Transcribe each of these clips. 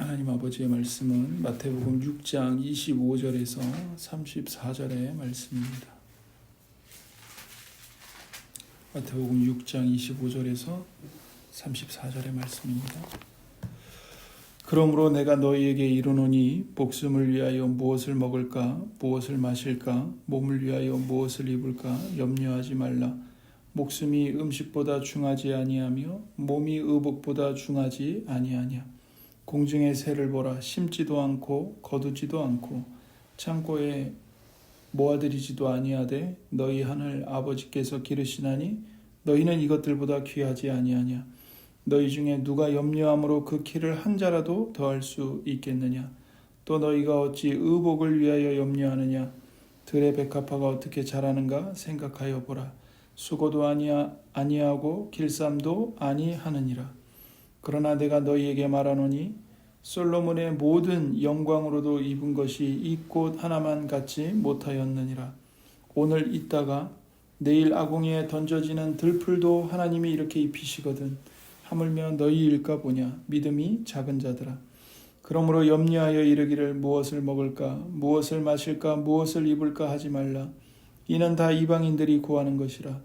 하나님 아버지의 말씀은 마태복음 6장 25절에서 34절의 말씀입니다. 마태복음 6장 25절에서 34절의 말씀입니다. 그러므로 내가 너희에게 이르노니 목숨을 위하여 무엇을 먹을까 무엇을 마실까 몸을 위하여 무엇을 입을까 염려하지 말라. 목숨이 음식보다 중하지 아니하며 몸이 의복보다 중하지 아니하냐. 공중의 새를 보라. 심지도 않고 거두지도 않고 창고에 모아들이지도 아니하되 너희 하늘 아버지께서 기르시나니 너희는 이것들보다 귀하지 아니하냐. 너희 중에 누가 염려함으로 그 키를 한 자라도 더할 수 있겠느냐. 또 너희가 어찌 의복을 위하여 염려하느냐. 들의 백합화가 어떻게 자라는가 생각하여 보라. 수고도 아니하고 길쌈도 아니하느니라. 그러나 내가 너희에게 말하노니 솔로몬의 모든 영광으로도 입은 것이 이 꽃 하나만 갖지 못하였느니라. 오늘 있다가 내일 아궁이에 던져지는 들풀도 하나님이 이렇게 입히시거든. 하물며 너희일까 보냐. 믿음이 작은 자들아. 그러므로 염려하여 이르기를 무엇을 먹을까 무엇을 마실까 무엇을 입을까 하지 말라. 이는 다 이방인들이 구하는 것이라.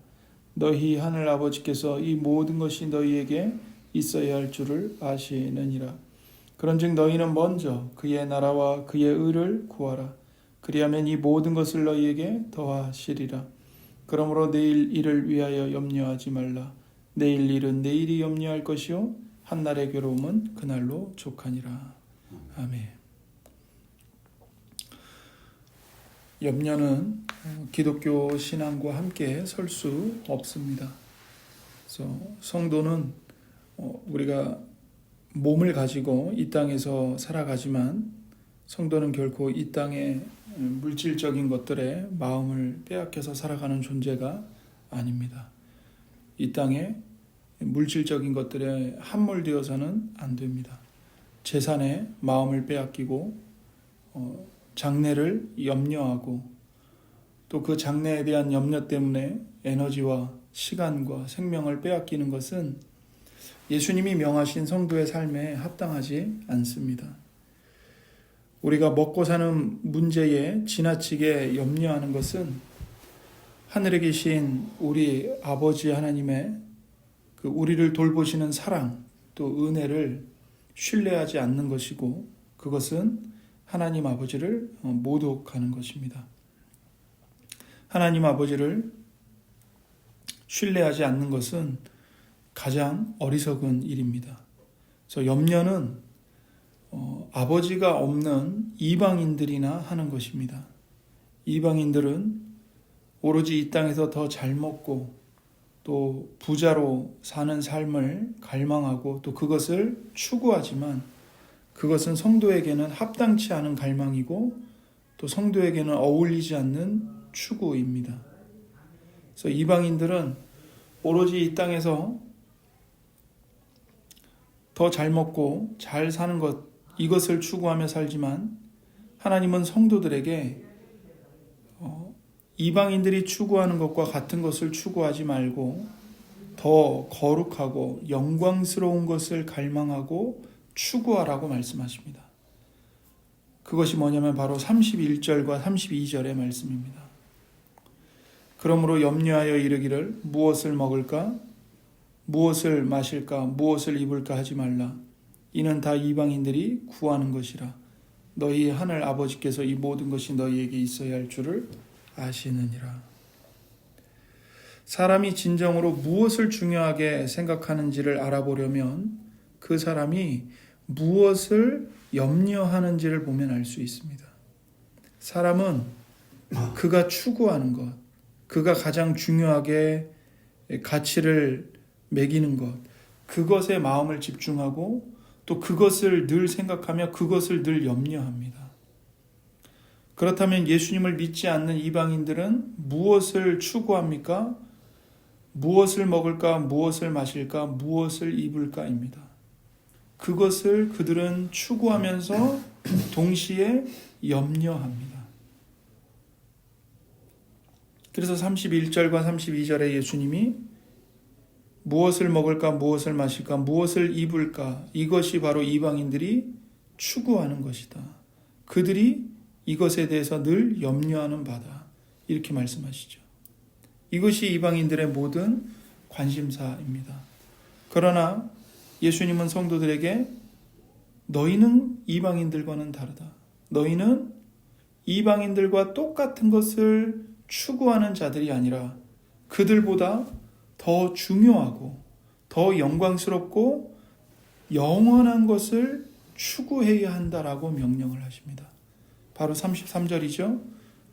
너희 하늘 아버지께서 이 모든 것이 너희에게 있어야 할 줄을 아시느니라. 그런즉 너희는 먼저 그의 나라와 그의 의를 구하라. 그리하면 이 모든 것을 너희에게 더하시리라. 그러므로 내일 일을 위하여 염려하지 말라. 내일 일은 내일이 염려할 것이요 한날의 괴로움은 그날로 족하니라. 아멘. 염려는 기독교 신앙과 함께 설 수 없습니다. 그래서 성도는 우리가 몸을 가지고 이 땅에서 살아가지만 성도는 결코 이 땅의 물질적인 것들에 마음을 빼앗겨서 살아가는 존재가 아닙니다. 이 땅에 물질적인 것들에 함몰되어서는 안 됩니다. 재산에 마음을 빼앗기고 장래를 염려하고 또 그 장래에 대한 염려 때문에 에너지와 시간과 생명을 빼앗기는 것은 예수님이 명하신 성도의 삶에 합당하지 않습니다. 우리가 먹고 사는 문제에 지나치게 염려하는 것은 하늘에 계신 우리 아버지 하나님의 그 우리를 돌보시는 사랑 또 은혜를 신뢰하지 않는 것이고 그것은 하나님 아버지를 모독하는 것입니다. 하나님 아버지를 신뢰하지 않는 것은 가장 어리석은 일입니다. 그래서 염려는 아버지가 없는 이방인들이나 하는 것입니다. 이방인들은 오로지 이 땅에서 더 잘 먹고 또 부자로 사는 삶을 갈망하고 또 그것을 추구하지만 그것은 성도에게는 합당치 않은 갈망이고 또 성도에게는 어울리지 않는 추구입니다. 그래서 이방인들은 오로지 이 땅에서 더 잘 먹고 잘 사는 것 이것을 추구하며 살지만 하나님은 성도들에게 이방인들이 추구하는 것과 같은 것을 추구하지 말고 더 거룩하고 영광스러운 것을 갈망하고 추구하라고 말씀하십니다. 그것이 뭐냐면 바로 31절과 32절의 말씀입니다. 그러므로 염려하여 이르기를 무엇을 먹을까 무엇을 마실까 무엇을 입을까 하지 말라. 이는 다 이방인들이 구하는 것이라. 너희 하늘 아버지께서 이 모든 것이 너희에게 있어야 할 줄을 아시느니라. 사람이 진정으로 무엇을 중요하게 생각하는지를 알아보려면 그 사람이 무엇을 염려하는지를 보면 알 수 있습니다. 사람은 그가 추구하는 것, 그가 가장 중요하게 가치를 매기는 것, 그것에 마음을 집중하고 또 그것을 늘 생각하며 그것을 늘 염려합니다. 그렇다면 예수님을 믿지 않는 이방인들은 무엇을 추구합니까? 무엇을 먹을까? 무엇을 마실까? 무엇을 입을까입니다. 그것을 그들은 추구하면서 동시에 염려합니다. 그래서 31절과 32절에 예수님이 무엇을 먹을까, 무엇을 마실까, 무엇을 입을까, 이것이 바로 이방인들이 추구하는 것이다. 그들이 이것에 대해서 늘 염려하는 바다. 이렇게 말씀하시죠. 이것이 이방인들의 모든 관심사입니다. 그러나 예수님은 성도들에게 너희는 이방인들과는 다르다. 너희는 이방인들과 똑같은 것을 추구하는 자들이 아니라 그들보다 더 중요하고 더 영광스럽고 영원한 것을 추구해야 한다라고 명령을 하십니다. 바로 33절이죠.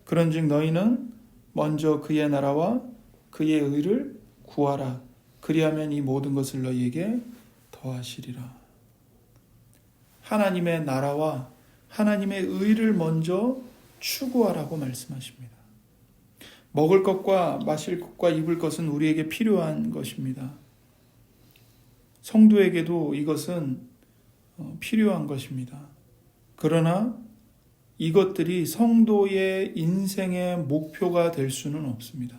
그런즉 너희는 먼저 그의 나라와 그의 의를 구하라. 그리하면 이 모든 것을 너희에게 더하시리라. 하나님의 나라와 하나님의 의를 먼저 추구하라고 말씀하십니다. 먹을 것과 마실 것과 입을 것은 우리에게 필요한 것입니다. 성도에게도 이것은 필요한 것입니다. 그러나 이것들이 성도의 인생의 목표가 될 수는 없습니다.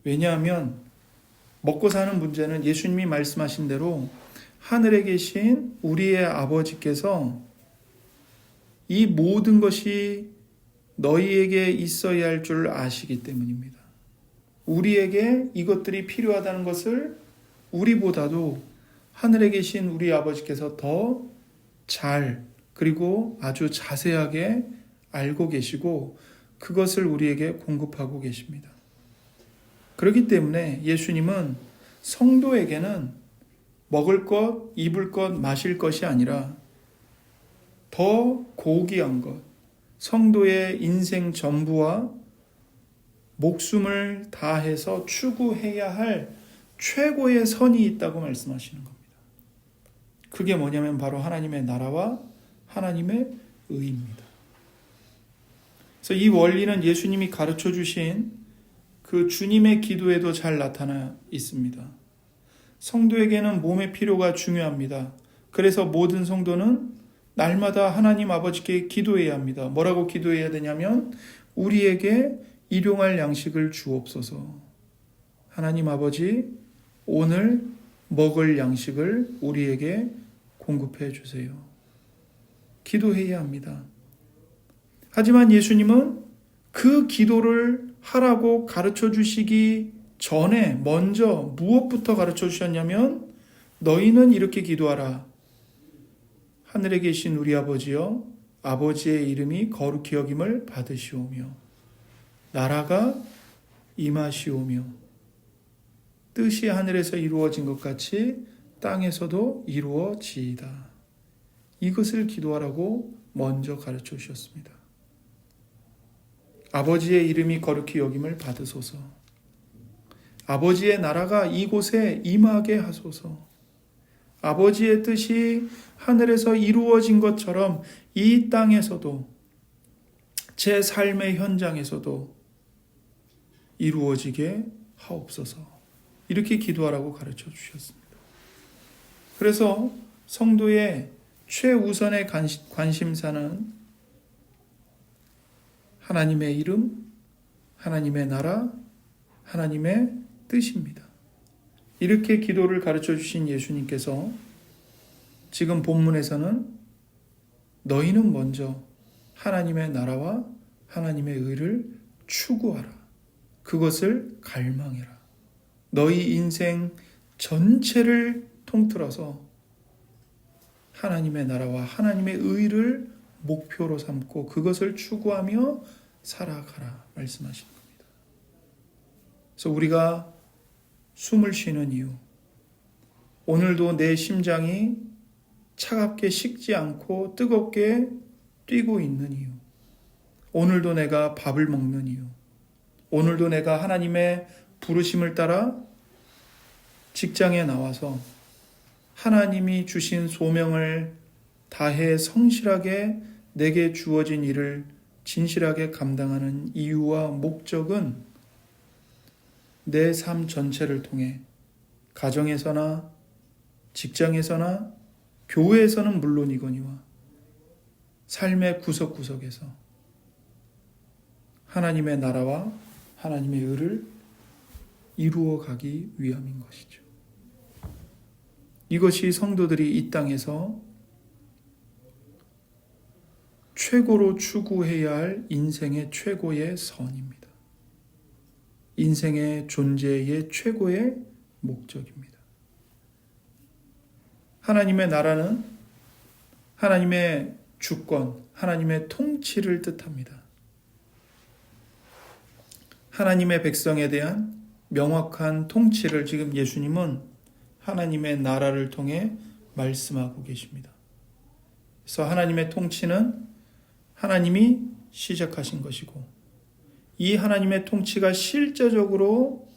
왜냐하면 먹고 사는 문제는 예수님이 말씀하신 대로 하늘에 계신 우리의 아버지께서 이 모든 것이 너희에게 있어야 할 줄 아시기 때문입니다. 우리에게 이것들이 필요하다는 것을 우리보다도 하늘에 계신 우리 아버지께서 더 잘 그리고 아주 자세하게 알고 계시고 그것을 우리에게 공급하고 계십니다. 그렇기 때문에 예수님은 성도에게는 먹을 것, 입을 것, 마실 것이 아니라 더 고귀한 것, 성도의 인생 전부와 목숨을 다해서 추구해야 할 최고의 선이 있다고 말씀하시는 겁니다. 그게 뭐냐면 바로 하나님의 나라와 하나님의 의입니다. 그래서 이 원리는 예수님이 가르쳐 주신 그 주님의 기도에도 잘 나타나 있습니다. 성도에게는 몸의 필요가 중요합니다. 그래서 모든 성도는 날마다 하나님 아버지께 기도해야 합니다. 뭐라고 기도해야 되냐면 우리에게 일용할 양식을 주옵소서. 하나님 아버지, 오늘 먹을 양식을 우리에게 공급해 주세요. 기도해야 합니다. 하지만 예수님은 그 기도를 하라고 가르쳐 주시기 전에 먼저 무엇부터 가르쳐 주셨냐면 너희는 이렇게 기도하라. 하늘에 계신 우리 아버지여, 아버지의 이름이 거룩히 여김을 받으시오며 나라가 임하시오며 뜻이 하늘에서 이루어진 것 같이 땅에서도 이루어지이다. 이것을 기도하라고 먼저 가르쳐 주셨습니다. 아버지의 이름이 거룩히 여김을 받으소서. 아버지의 나라가 이곳에 임하게 하소서. 아버지의 뜻이 하늘에서 이루어진 것처럼 이 땅에서도 제 삶의 현장에서도 이루어지게 하옵소서. 이렇게 기도하라고 가르쳐 주셨습니다. 그래서 성도의 최우선의 관심사는 하나님의 이름, 하나님의 나라, 하나님의 뜻입니다. 이렇게 기도를 가르쳐 주신 예수님께서 지금 본문에서는 너희는 먼저 하나님의 나라와 하나님의 의를 추구하라. 그것을 갈망해라. 너희 인생 전체를 통틀어서 하나님의 나라와 하나님의 의를 목표로 삼고 그것을 추구하며 살아가라 말씀하시는 겁니다. 그래서 우리가 숨을 쉬는 이유, 오늘도 내 심장이 차갑게 식지 않고 뜨겁게 뛰고 있는 이유, 오늘도 내가 밥을 먹는 이유, 오늘도 내가 하나님의 부르심을 따라 직장에 나와서 하나님이 주신 소명을 다해 성실하게 내게 주어진 일을 진실하게 감당하는 이유와 목적은 내 삶 전체를 통해 가정에서나 직장에서나 교회에서는 물론이거니와 삶의 구석구석에서 하나님의 나라와 하나님의 의를 이루어가기 위함인 것이죠. 이것이 성도들이 이 땅에서 최고로 추구해야 할 인생의 최고의 선입니다. 인생의 존재의 최고의 목적입니다. 하나님의 나라는 하나님의 주권, 하나님의 통치를 뜻합니다. 하나님의 백성에 대한 명확한 통치를 지금 예수님은 하나님의 나라를 통해 말씀하고 계십니다. 그래서 하나님의 통치는 하나님이 시작하신 것이고, 이 하나님의 통치가 실제적으로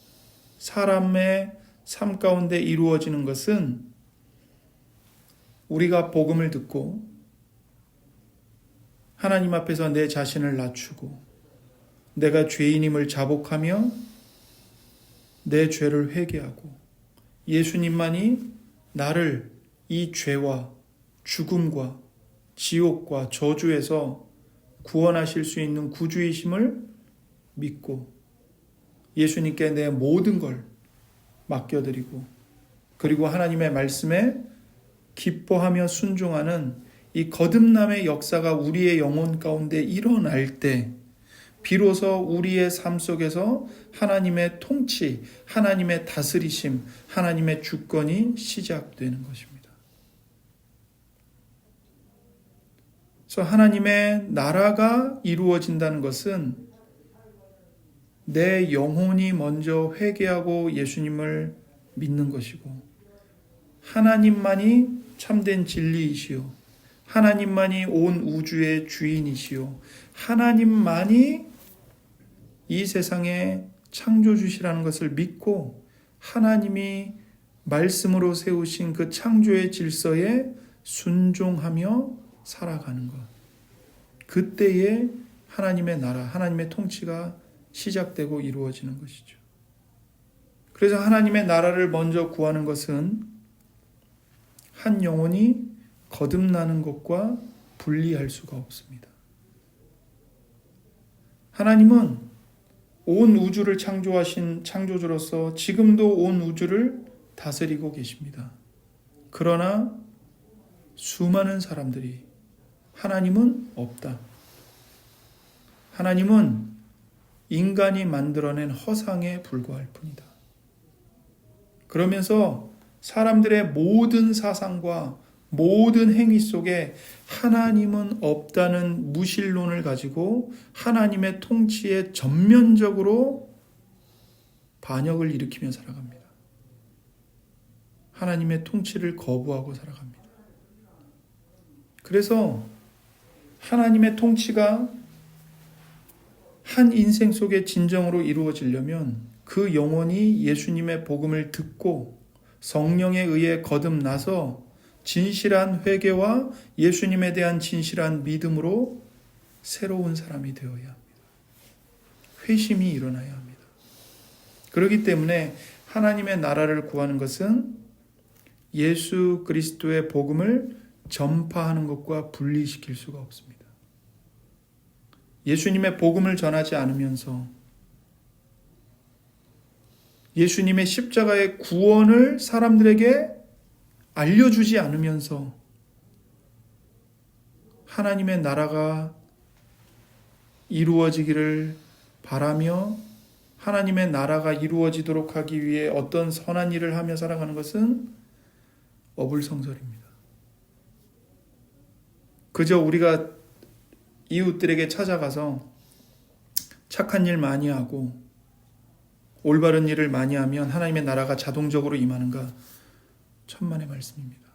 사람의 삶 가운데 이루어지는 것은 우리가 복음을 듣고 하나님 앞에서 내 자신을 낮추고 내가 죄인임을 자복하며 내 죄를 회개하고 예수님만이 나를 이 죄와 죽음과 지옥과 저주에서 구원하실 수 있는 구주이심을 믿고 예수님께 내 모든 걸 맡겨드리고, 그리고 하나님의 말씀에 기뻐하며 순종하는 이 거듭남의 역사가 우리의 영혼 가운데 일어날 때 비로소 우리의 삶 속에서 하나님의 통치, 하나님의 다스리심, 하나님의 주권이 시작되는 것입니다. 그래서 하나님의 나라가 이루어진다는 것은 내 영혼이 먼저 회개하고 예수님을 믿는 것이고, 하나님만이 참된 진리이시오, 하나님만이 온 우주의 주인이시오, 하나님만이 이 세상의 창조주시라는 것을 믿고 하나님이 말씀으로 세우신 그 창조의 질서에 순종하며 살아가는 것, 그때에 하나님의 나라, 하나님의 통치가 시작되고 이루어지는 것이죠. 그래서 하나님의 나라를 먼저 구하는 것은 한 영혼이 거듭나는 것과 분리할 수가 없습니다. 하나님은 온 우주를 창조하신 창조주로서 지금도 온 우주를 다스리고 계십니다. 그러나 수많은 사람들이 하나님은 없다, 하나님은 인간이 만들어낸 허상에 불과할 뿐이다, 그러면서 사람들의 모든 사상과 모든 행위 속에 하나님은 없다는 무신론을 가지고 하나님의 통치에 전면적으로 반역을 일으키며 살아갑니다. 하나님의 통치를 거부하고 살아갑니다. 그래서 하나님의 통치가 한 인생 속에 진정으로 이루어지려면 그 영혼이 예수님의 복음을 듣고 성령에 의해 거듭나서 진실한 회개와 예수님에 대한 진실한 믿음으로 새로운 사람이 되어야 합니다. 회심이 일어나야 합니다. 그렇기 때문에 하나님의 나라를 구하는 것은 예수 그리스도의 복음을 전파하는 것과 분리시킬 수가 없습니다. 예수님의 복음을 전하지 않으면서 예수님의 십자가의 구원을 사람들에게 알려주지 않으면서 하나님의 나라가 이루어지기를 바라며 하나님의 나라가 이루어지도록 하기 위해 어떤 선한 일을 하며 살아가는 것은 어불성설입니다. 그저 우리가 이웃들에게 찾아가서 착한 일 많이 하고 올바른 일을 많이 하면 하나님의 나라가 자동적으로 임하는가? 천만의 말씀입니다.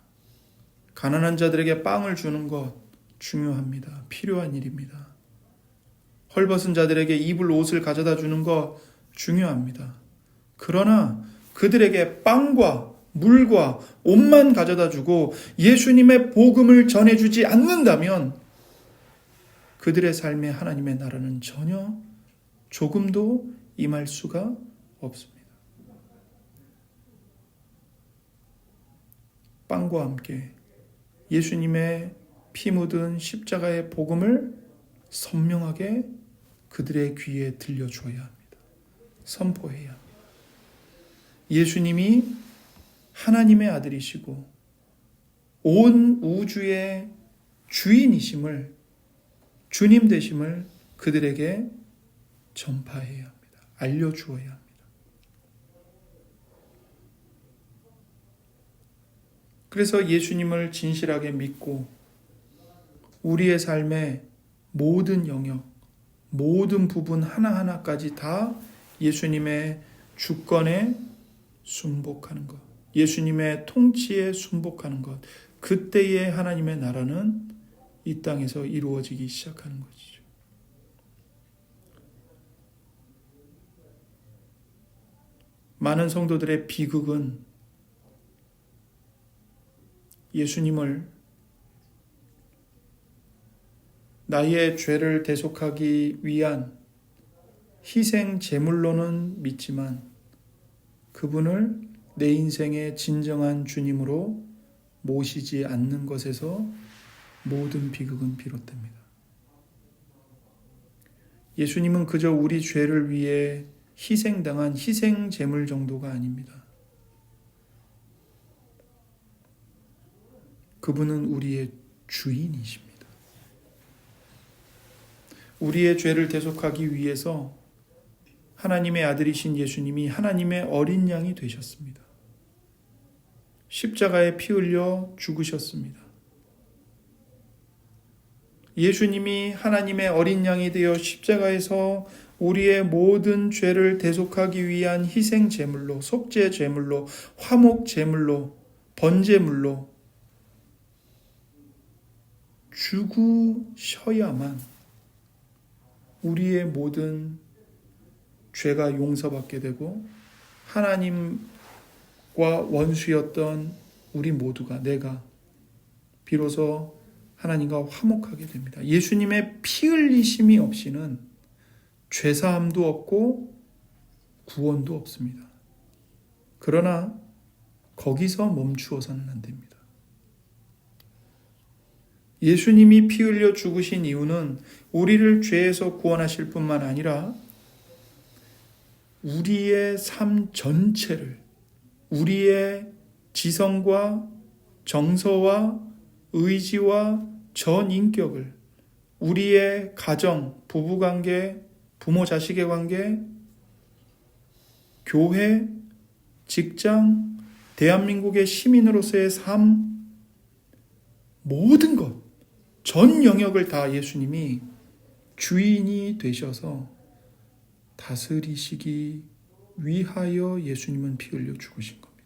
가난한 자들에게 빵을 주는 것 중요합니다. 필요한 일입니다. 헐벗은 자들에게 입을 옷을 가져다 주는 것 중요합니다. 그러나 그들에게 빵과 물과 옷만 가져다 주고 예수님의 복음을 전해주지 않는다면 그들의 삶에 하나님의 나라는 전혀 조금도 임할 수가 없습니다. 빵과 함께 예수님의 피 묻은 십자가의 복음을 선명하게 그들의 귀에 들려줘야 합니다. 선포해야 합니다. 예수님이 하나님의 아들이시고 온 우주의 주인이심을 주님 되심을 그들에게 전파해야 합니다. 알려주어야 합니다. 그래서 예수님을 진실하게 믿고 우리의 삶의 모든 영역, 모든 부분 하나하나까지 다 예수님의 주권에 순복하는 것, 예수님의 통치에 순복하는 것, 그때의 하나님의 나라는 이 땅에서 이루어지기 시작하는 것이죠. 많은 성도들의 비극은 예수님을 나의 죄를 대속하기 위한 희생 제물로는 믿지만 그분을 내 인생의 진정한 주님으로 모시지 않는 것에서 모든 비극은 비롯됩니다. 예수님은 그저 우리 죄를 위해 희생당한 희생 제물 정도가 아닙니다. 그분은 우리의 주인이십니다. 우리의 죄를 대속하기 위해서 하나님의 아들이신 예수님이 하나님의 어린 양이 되셨습니다. 십자가에 피 흘려 죽으셨습니다. 예수님이 하나님의 어린 양이 되어 십자가에서 우리의 모든 죄를 대속하기 위한 희생 제물로, 속죄 제물로, 화목 제물로, 번제물로 죽으셔야만 우리의 모든 죄가 용서받게 되고 하나님과 원수였던 우리 모두가, 내가 비로소 하나님과 화목하게 됩니다. 예수님의 피 흘리심이 없이는 죄사함도 없고 구원도 없습니다. 그러나 거기서 멈추어서는 안 됩니다. 예수님이 피 흘려 죽으신 이유는 우리를 죄에서 구원하실 뿐만 아니라 우리의 삶 전체를, 우리의 지성과 정서와 의지와 전 인격을, 우리의 가정, 부부관계, 부모 자식의 관계, 교회, 직장, 대한민국의 시민으로서의 삶, 모든 것, 전 영역을 다 예수님이 주인이 되셔서 다스리시기 위하여 예수님은 피 흘려 죽으신 겁니다.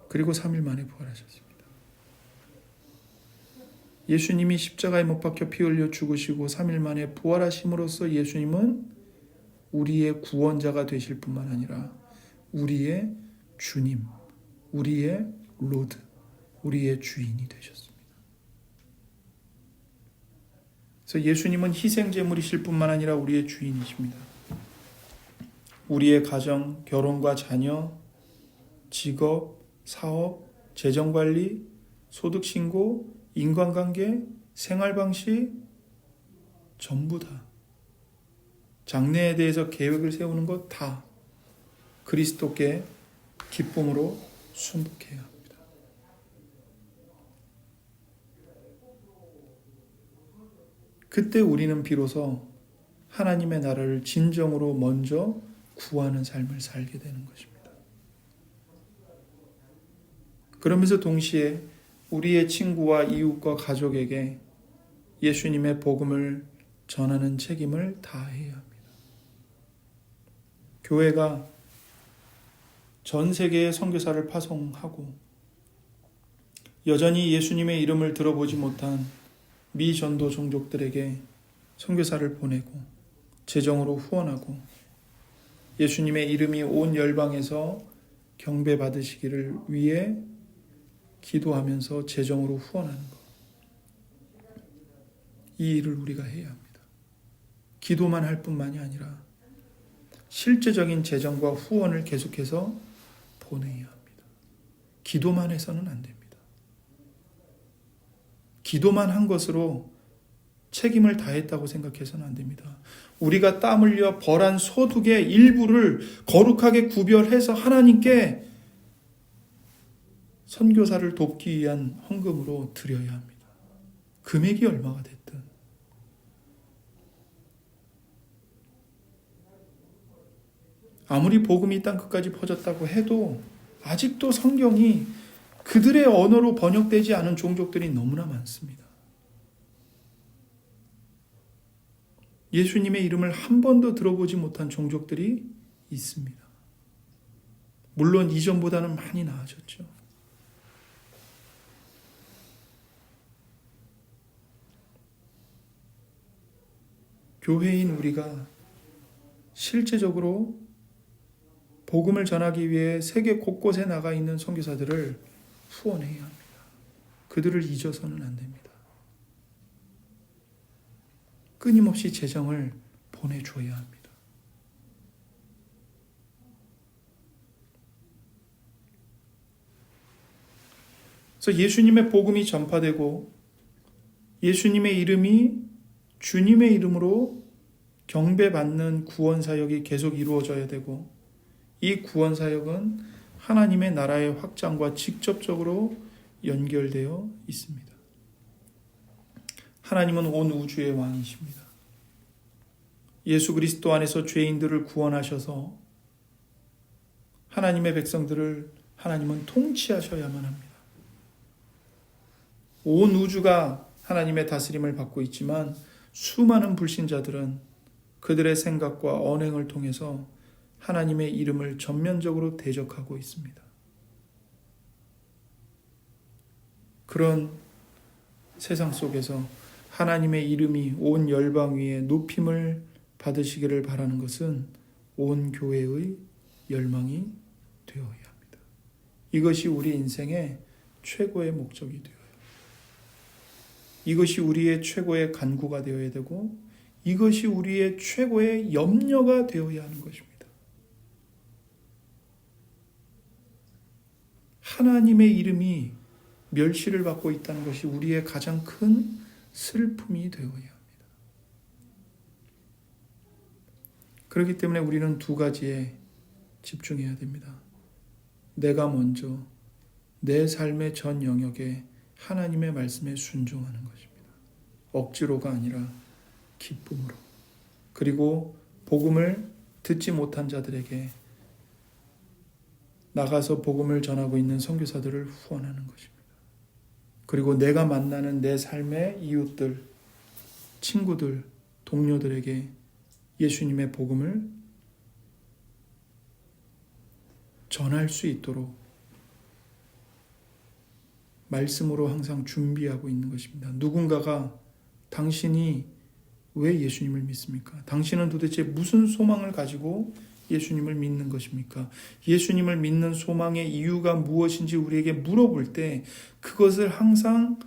그리고 3일 만에 부활하셨습니다. 예수님이 십자가에 못 박혀 피 흘려 죽으시고 3일 만에 부활하심으로써 예수님은 우리의 구원자가 되실 뿐만 아니라 우리의 주님, 우리의 로드, 우리의 주인이 되셨습니다. 그래서 예수님은 희생제물이실 뿐만 아니라 우리의 주인이십니다. 우리의 가정, 결혼과 자녀, 직업, 사업, 재정관리, 소득신고, 인간관계, 생활방식 전부 다, 장래에 대해서 계획을 세우는 것 다 그리스도께 기쁨으로 순복해야 합니다. 그때 우리는 비로소 하나님의 나라를 진정으로 먼저 구하는 삶을 살게 되는 것입니다. 그러면서 동시에 우리의 친구와 이웃과 가족에게 예수님의 복음을 전하는 책임을 다해야 합니다. 교회가 전 세계에 선교사를 파송하고 여전히 예수님의 이름을 들어보지 못한 미전도 종족들에게 선교사를 보내고 재정으로 후원하고 예수님의 이름이 온 열방에서 경배받으시기를 위해 기도하면서 재정으로 후원하는 것. 이 일을 우리가 해야 합니다. 기도만 할 뿐만이 아니라 실제적인 재정과 후원을 계속해서 보내야 합니다. 기도만 해서는 안 됩니다. 기도만 한 것으로 책임을 다했다고 생각해서는 안 됩니다. 우리가 땀 흘려 벌한 소득의 일부를 거룩하게 구별해서 하나님께 선교사를 돕기 위한 헌금으로 드려야 합니다. 금액이 얼마가 됐든. 아무리 복음이 땅끝까지 퍼졌다고 해도 아직도 성경이 그들의 언어로 번역되지 않은 종족들이 너무나 많습니다. 예수님의 이름을 한 번도 들어보지 못한 종족들이 있습니다. 물론 이전보다는 많이 나아졌죠. 교회인 우리가 실제적으로 복음을 전하기 위해 세계 곳곳에 나가 있는 선교사들을 후원해야 합니다. 그들을 잊어서는 안 됩니다. 끊임없이 재정을 보내줘야 합니다. 그래서 예수님의 복음이 전파되고 예수님의 이름이 주님의 이름으로 경배받는 구원사역이 계속 이루어져야 되고 이 구원사역은 하나님의 나라의 확장과 직접적으로 연결되어 있습니다. 하나님은 온 우주의 왕이십니다. 예수 그리스도 안에서 죄인들을 구원하셔서 하나님의 백성들을 하나님은 통치하셔야만 합니다. 온 우주가 하나님의 다스림을 받고 있지만 수많은 불신자들은 그들의 생각과 언행을 통해서 하나님의 이름을 전면적으로 대적하고 있습니다. 그런 세상 속에서 하나님의 이름이 온 열방 위에 높임을 받으시기를 바라는 것은 온 교회의 열망이 되어야 합니다. 이것이 우리 인생의 최고의 목적이 되어야 합니다. 이것이 우리의 최고의 간구가 되어야 되고 이것이 우리의 최고의 염려가 되어야 하는 것입니다. 하나님의 이름이 멸시를 받고 있다는 것이 우리의 가장 큰 슬픔이 되어야 합니다. 그렇기 때문에 우리는 두 가지에 집중해야 됩니다. 내가 먼저 내 삶의 전 영역에 하나님의 말씀에 순종하는 것입니다. 억지로가 아니라 기쁨으로. 그리고 복음을 듣지 못한 자들에게 나가서 복음을 전하고 있는 선교사들을 후원하는 것입니다. 그리고 내가 만나는 내 삶의 이웃들, 친구들, 동료들에게 예수님의 복음을 전할 수 있도록 말씀으로 항상 준비하고 있는 것입니다. 누군가가 당신이 왜 예수님을 믿습니까? 당신은 도대체 무슨 소망을 가지고 예수님을 믿는 것입니까? 예수님을 믿는 소망의 이유가 무엇인지 우리에게 물어볼 때 그것을 항상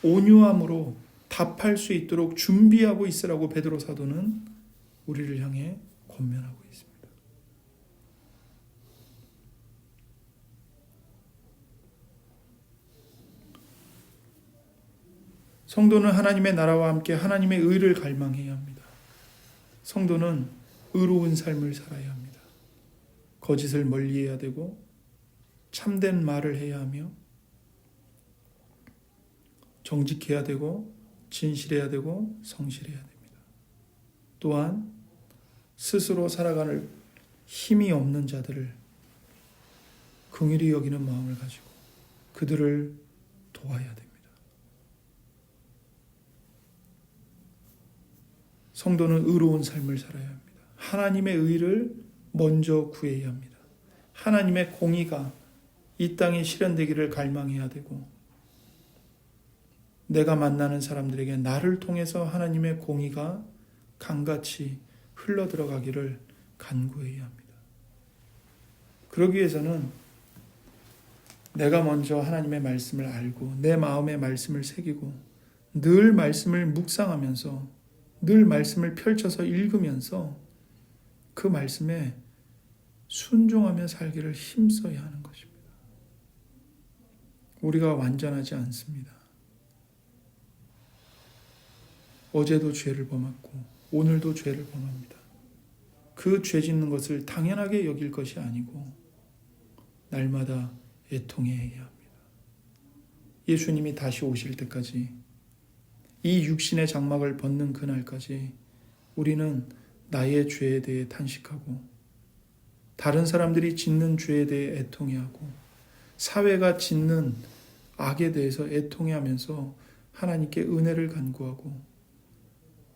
온유함으로 답할 수 있도록 준비하고 있으라고 베드로 사도는 우리를 향해 권면하고 있습니다. 성도는 하나님의 나라와 함께 하나님의 의를 갈망해야 합니다. 성도는 의로운 삶을 살아야 합니다. 거짓을 멀리해야 되고 참된 말을 해야 하며 정직해야 되고 진실해야 되고 성실해야 됩니다. 또한 스스로 살아가는 힘이 없는 자들을 긍휼히 여기는 마음을 가지고 그들을 도와야 됩니다. 성도는 의로운 삶을 살아야 합니다. 하나님의 의를 먼저 구해야 합니다. 하나님의 공의가 이 땅에 실현되기를 갈망해야 되고 내가 만나는 사람들에게 나를 통해서 하나님의 공의가 강같이 흘러들어가기를 간구해야 합니다. 그러기 위해서는 내가 먼저 하나님의 말씀을 알고 내 마음에 말씀을 새기고 늘 말씀을 묵상하면서 늘 말씀을 펼쳐서 읽으면서 그 말씀에 순종하며 살기를 힘써야 하는 것입니다. 우리가 완전하지 않습니다. 어제도 죄를 범했고 오늘도 죄를 범합니다. 그 죄 짓는 것을 당연하게 여길 것이 아니고 날마다 애통해야 합니다. 예수님이 다시 오실 때까지, 이 육신의 장막을 벗는 그날까지 우리는 나의 죄에 대해 탄식하고 다른 사람들이 짓는 죄에 대해 애통해하고 사회가 짓는 악에 대해서 애통해하면서 하나님께 은혜를 간구하고,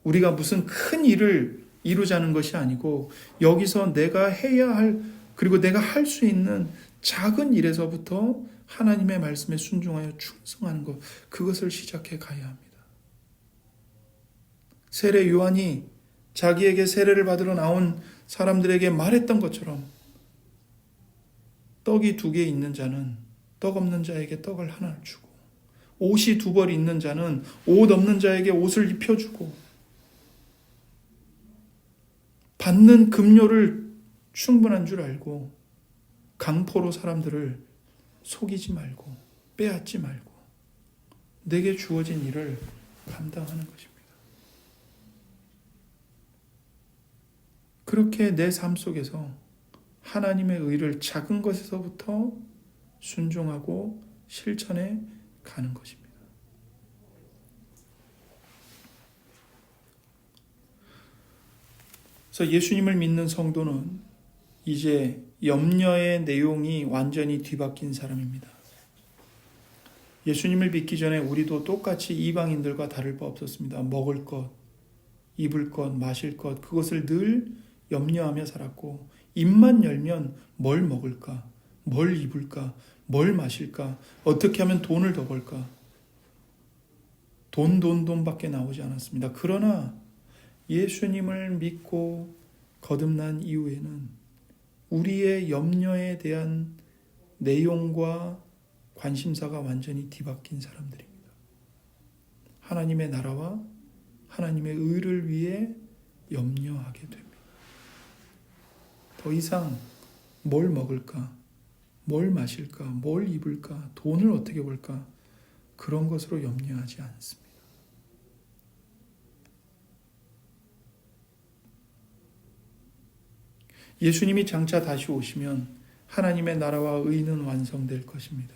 우리가 무슨 큰 일을 이루자는 것이 아니고 여기서 내가 해야 할, 그리고 내가 할 수 있는 작은 일에서부터 하나님의 말씀에 순종하여 충성하는 것, 그것을 시작해 가야 합니다. 세례 요한이 자기에게 세례를 받으러 나온 사람들에게 말했던 것처럼, 떡이 2개 있는 자는 떡 없는 자에게 떡을 하나를 주고, 옷이 2벌 있는 자는 옷 없는 자에게 옷을 입혀주고, 받는 급료를 충분한 줄 알고 강포로 사람들을 속이지 말고 빼앗지 말고 내게 주어진 일을 감당하는 것입니다. 그렇게 내 삶 속에서 하나님의 의를 작은 것에서부터 순종하고 실천해 가는 것입니다. 그래서 예수님을 믿는 성도는 이제 염려의 내용이 완전히 뒤바뀐 사람입니다. 예수님을 믿기 전에 우리도 똑같이 이방인들과 다를 바 없었습니다. 먹을 것, 입을 것, 마실 것, 그것을 늘 염려하며 살았고, 입만 열면 뭘 먹을까, 뭘 입을까, 뭘 마실까, 어떻게 하면 돈을 더 벌까, 돈밖에 나오지 않았습니다. 그러나 예수님을 믿고 거듭난 이후에는 우리의 염려에 대한 내용과 관심사가 완전히 뒤바뀐 사람들입니다. 하나님의 나라와 하나님의 의를 위해 염려하게 됩니다. 더 이상 뭘 먹을까, 뭘 마실까, 뭘 입을까, 돈을 어떻게 벌까, 그런 것으로 염려하지 않습니다. 예수님이 장차 다시 오시면 하나님의 나라와 의는 완성될 것입니다.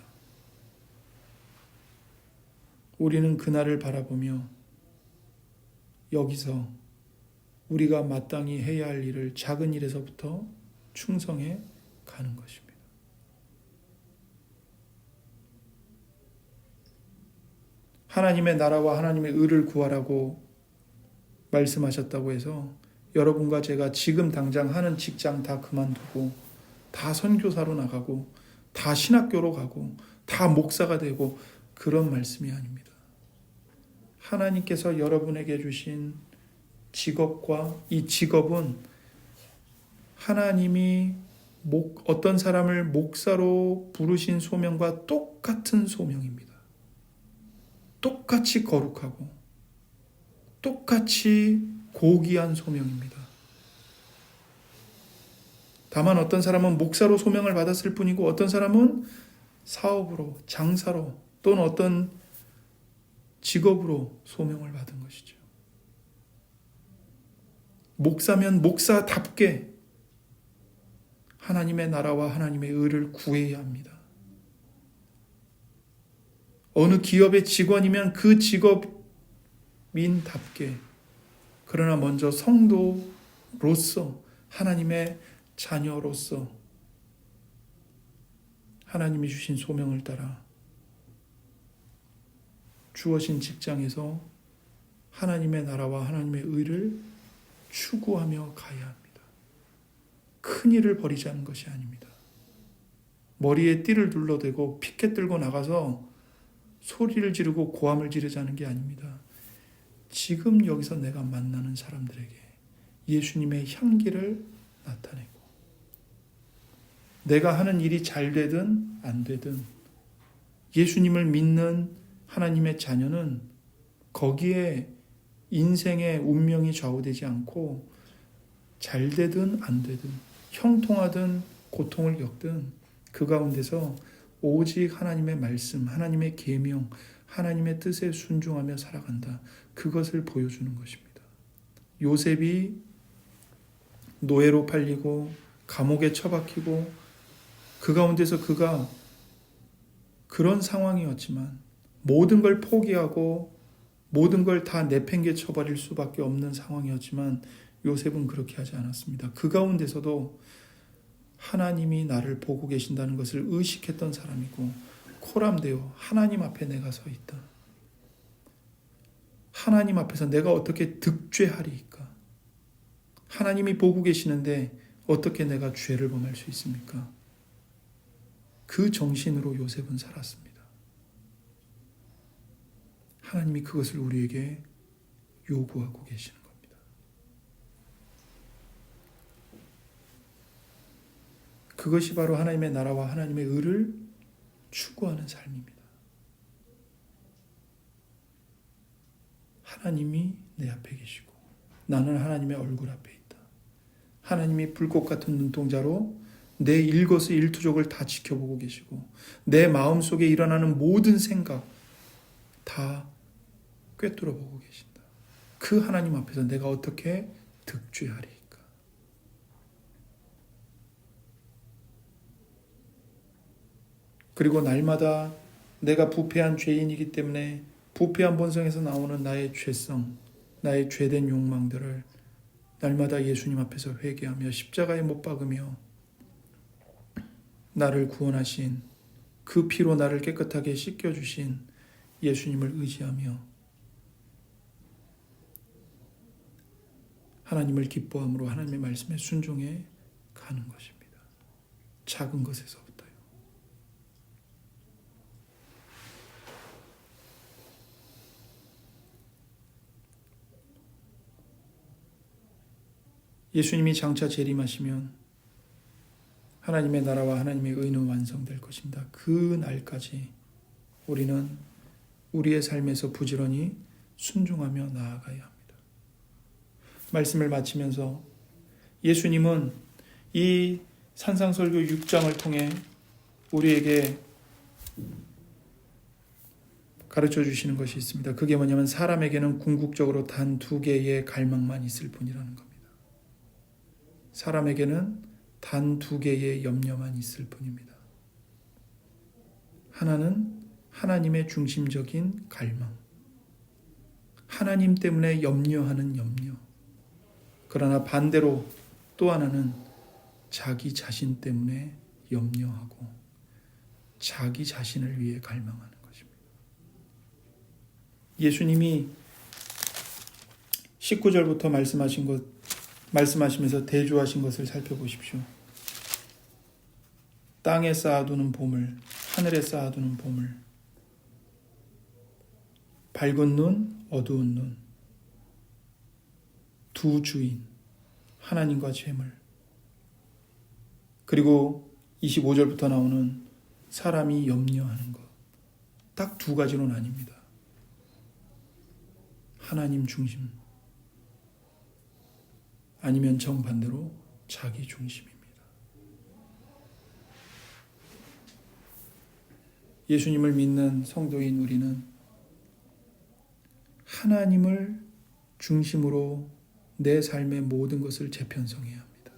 우리는 그날을 바라보며 여기서 우리가 마땅히 해야 할 일을 작은 일에서부터 충성해 가는 것입니다. 하나님의 나라와 하나님의 의를 구하라고 말씀하셨다고 해서 여러분과 제가 지금 당장 하는 직장 다 그만두고 다 선교사로 나가고 다 신학교로 가고 다 목사가 되고 그런 말씀이 아닙니다. 하나님께서 여러분에게 주신 직업과 이 직업은 하나님이 어떤 사람을 목사로 부르신 소명과 똑같은 소명입니다. 똑같이 거룩하고 똑같이 고귀한 소명입니다. 다만 어떤 사람은 목사로 소명을 받았을 뿐이고 어떤 사람은 사업으로, 장사로 또는 어떤 직업으로 소명을 받은 것이죠. 목사면 목사답게 하나님의 나라와 하나님의 의를 구해야 합니다. 어느 기업의 직원이면 그 직업인답게, 그러나 먼저 성도로서, 하나님의 자녀로서 하나님이 주신 소명을 따라 주어진 직장에서 하나님의 나라와 하나님의 의를 추구하며 가야 합니다. 큰 일을 벌이자는 것이 아닙니다. 머리에 띠를 둘러대고 피켓 들고 나가서 소리를 지르고 고함을 지르자는 게 아닙니다. 지금 여기서 내가 만나는 사람들에게 예수님의 향기를 나타내고, 내가 하는 일이 잘 되든 안 되든 예수님을 믿는 하나님의 자녀는 거기에 인생의 운명이 좌우되지 않고 잘 되든 안 되든 형통하든 고통을 겪든 그 가운데서 오직 하나님의 말씀, 하나님의 계명, 하나님의 뜻에 순종하며 살아간다. 그것을 보여주는 것입니다. 요셉이 노예로 팔리고 감옥에 처박히고 그 가운데서 그가 그런 상황이었지만 모든 걸 포기하고 모든 걸 다 내팽개쳐 버릴 수밖에 없는 상황이었지만 요셉은 그렇게 하지 않았습니다. 그 가운데서도 하나님이 나를 보고 계신다는 것을 의식했던 사람이고, 코람되어 하나님 앞에 내가 서 있다. 하나님 앞에서 내가 어떻게 득죄하리이까? 하나님이 보고 계시는데 어떻게 내가 죄를 범할 수 있습니까? 그 정신으로 요셉은 살았습니다. 하나님이 그것을 우리에게 요구하고 계시는 겁니다. 그것이 바로 하나님의 나라와 하나님의 의를 추구하는 삶입니다. 하나님이 내 앞에 계시고 나는 하나님의 얼굴 앞에 있다. 하나님이 불꽃 같은 눈동자로 내 일거수일투족을 다 지켜보고 계시고 내 마음속에 일어나는 모든 생각 다 꿰뚫어 보고 계신다. 그 하나님 앞에서 내가 어떻게 득죄하리까? 그리고 날마다 내가 부패한 죄인이기 때문에 부패한 본성에서 나오는 나의 죄성, 나의 죄된 욕망들을 날마다 예수님 앞에서 회개하며 십자가에 못 박으며 나를 구원하신 그 피로 나를 깨끗하게 씻겨주신 예수님을 의지하며 하나님을 기뻐함으로 하나님의 말씀에 순종해 가는 것입니다. 작은 것에서부터요. 예수님이 장차 재림하시면 하나님의 나라와 하나님의 의는 완성될 것입니다. 그 날까지 우리는 우리의 삶에서 부지런히 순종하며 나아가야 합니다. 말씀을 마치면서 예수님은 이 산상설교 6장을 통해 우리에게 가르쳐 주시는 것이 있습니다. 그게 뭐냐면 사람에게는 궁극적으로 단 두 개의 갈망만 있을 뿐이라는 겁니다. 사람에게는 단 두 개의 염려만 있을 뿐입니다. 하나는 하나님의 중심적인 갈망, 하나님 때문에 염려하는 염려. 그러나 반대로 또 하나는 자기 자신 때문에 염려하고 자기 자신을 위해 갈망하는 것입니다. 예수님이 19절부터 말씀하시면서 대조하신 것을 살펴보십시오. 땅에 쌓아두는 보물, 하늘에 쌓아두는 보물, 밝은 눈, 어두운 눈, 두 주인, 하나님과 재물, 그리고 25절부터 나오는 사람이 염려하는 것. 딱 두 가지로 나뉩니다. 하나님 중심, 아니면 정반대로 자기 중심입니다. 예수님을 믿는 성도인 우리는 하나님을 중심으로 내 삶의 모든 것을 재편성해야 합니다.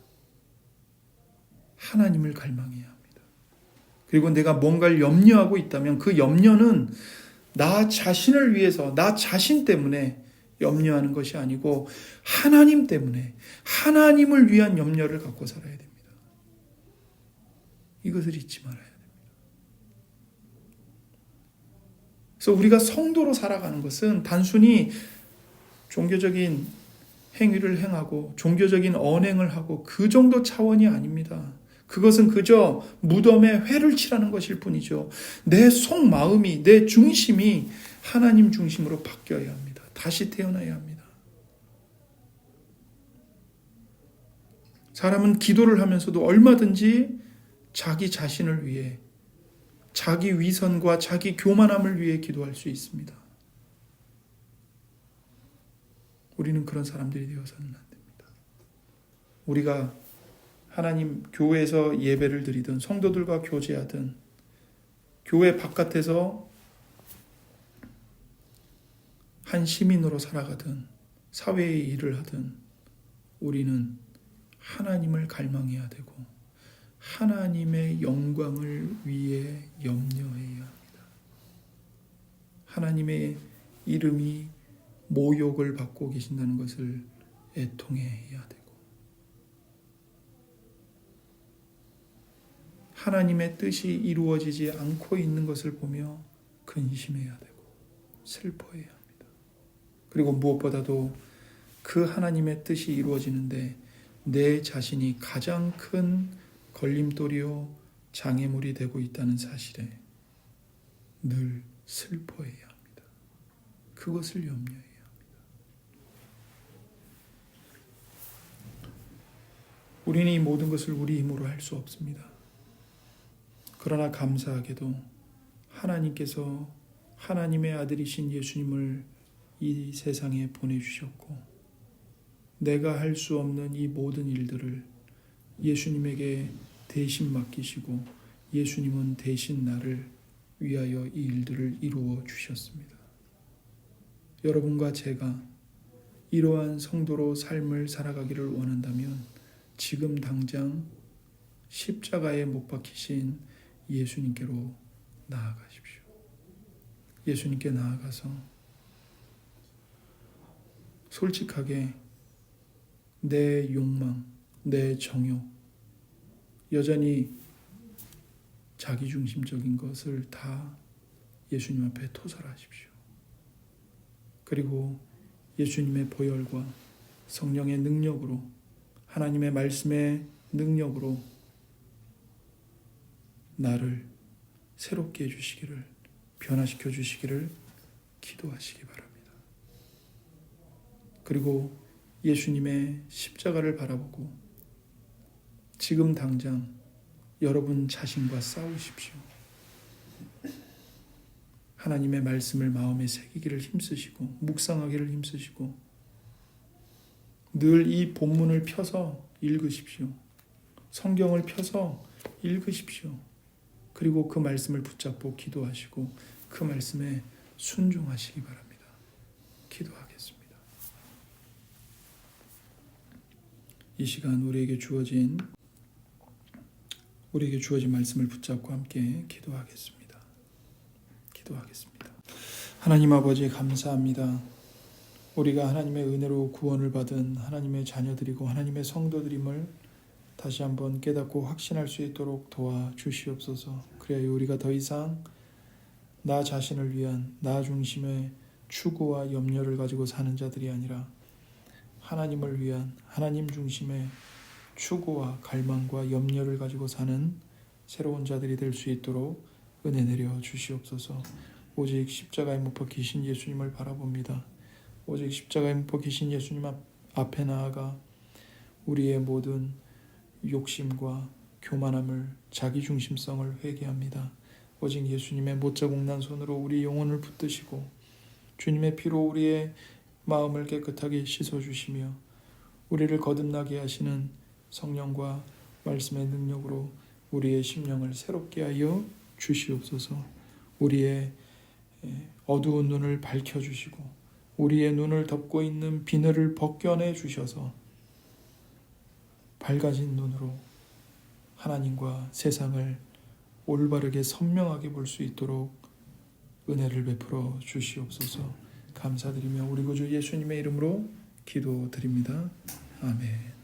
하나님을 갈망해야 합니다. 그리고 내가 뭔가를 염려하고 있다면 그 염려는 나 자신을 위해서, 나 자신 때문에 염려하는 것이 아니고 하나님 때문에, 하나님을 위한 염려를 갖고 살아야 됩니다. 이것을 잊지 말아야 됩니다. 그래서 우리가 성도로 살아가는 것은 단순히 종교적인 행위를 행하고 종교적인 언행을 하고 그 정도 차원이 아닙니다. 그것은 그저 무덤에 회를 칠하는 것일 뿐이죠. 내 속마음이, 내 중심이 하나님 중심으로 바뀌어야 합니다. 다시 태어나야 합니다. 사람은 기도를 하면서도 얼마든지 자기 자신을 위해, 자기 위선과 자기 교만함을 위해 기도할 수 있습니다. 우리는 그런 사람들이 되어서는 안 됩니다. 우리가 하나님 교회에서 예배를 드리든 성도들과 교제하든 교회 바깥에서 한 시민으로 살아가든 사회의 일을 하든 우리는 하나님을 갈망해야 되고 하나님의 영광을 위해 염려해야 합니다. 하나님의 이름이 모욕을 받고 계신다는 것을 애통해야 되고, 하나님의 뜻이 이루어지지 않고 있는 것을 보며 근심해야 되고 슬퍼해야 합니다. 그리고 무엇보다도 그 하나님의 뜻이 이루어지는데 내 자신이 가장 큰 걸림돌이요 장애물이 되고 있다는 사실에 늘 슬퍼해야 합니다. 그것을 염려해야 합니다. 우리는 이 모든 것을 우리 힘으로 할 수 없습니다. 그러나 감사하게도 하나님께서 하나님의 아들이신 예수님을 이 세상에 보내주셨고, 내가 할 수 없는 이 모든 일들을 예수님에게 대신 맡기시고 예수님은 대신 나를 위하여 이 일들을 이루어 주셨습니다. 여러분과 제가 이러한 성도로 삶을 살아가기를 원한다면 지금 당장 십자가에 못 박히신 예수님께로 나아가십시오. 예수님께 나아가서 솔직하게 내 욕망, 내 정욕, 여전히 자기중심적인 것을 다 예수님 앞에 토설하십시오. 그리고 예수님의 보혈과 성령의 능력으로, 하나님의 말씀의 능력으로 나를 새롭게 해주시기를, 변화시켜 주시기를 기도하시기 바랍니다. 그리고 예수님의 십자가를 바라보고 지금 당장 여러분 자신과 싸우십시오. 하나님의 말씀을 마음에 새기기를 힘쓰시고 묵상하기를 힘쓰시고 늘 이 본문을 펴서 읽으십시오. 성경을 펴서 읽으십시오. 그리고 그 말씀을 붙잡고 기도하시고 그 말씀에 순종하시기 바랍니다. 기도하겠습니다. 이 시간 우리에게 주어진 말씀을 붙잡고 함께 기도하겠습니다. 하나님 아버지 감사합니다. 우리가 하나님의 은혜로 구원을 받은 하나님의 자녀들이고 하나님의 성도들임을 다시 한번 깨닫고 확신할 수 있도록 도와주시옵소서. 그래야 우리가 더 이상 나 자신을 위한 나 중심의 추구와 염려를 가지고 사는 자들이 아니라 하나님을 위한 하나님 중심의 추구와 갈망과 염려를 가지고 사는 새로운 자들이 될 수 있도록 은혜 내려 주시옵소서. 오직 십자가에 못 박히신 예수님을 바라봅니다. 오직 십자가에 못 박히신 예수님 앞에 나아가 우리의 모든 욕심과 교만함을, 자기중심성을 회개합니다. 오직 예수님의 못자국난 손으로 우리 영혼을 붙드시고 주님의 피로 우리의 마음을 깨끗하게 씻어주시며 우리를 거듭나게 하시는 성령과 말씀의 능력으로 우리의 심령을 새롭게 하여 주시옵소서. 우리의 어두운 눈을 밝혀주시고 우리의 눈을 덮고 있는 비늘을 벗겨내 주셔서 밝아진 눈으로 하나님과 세상을 올바르게 선명하게 볼 수 있도록 은혜를 베풀어 주시옵소서. 감사드리며 우리 구주 예수님의 이름으로 기도드립니다. 아멘.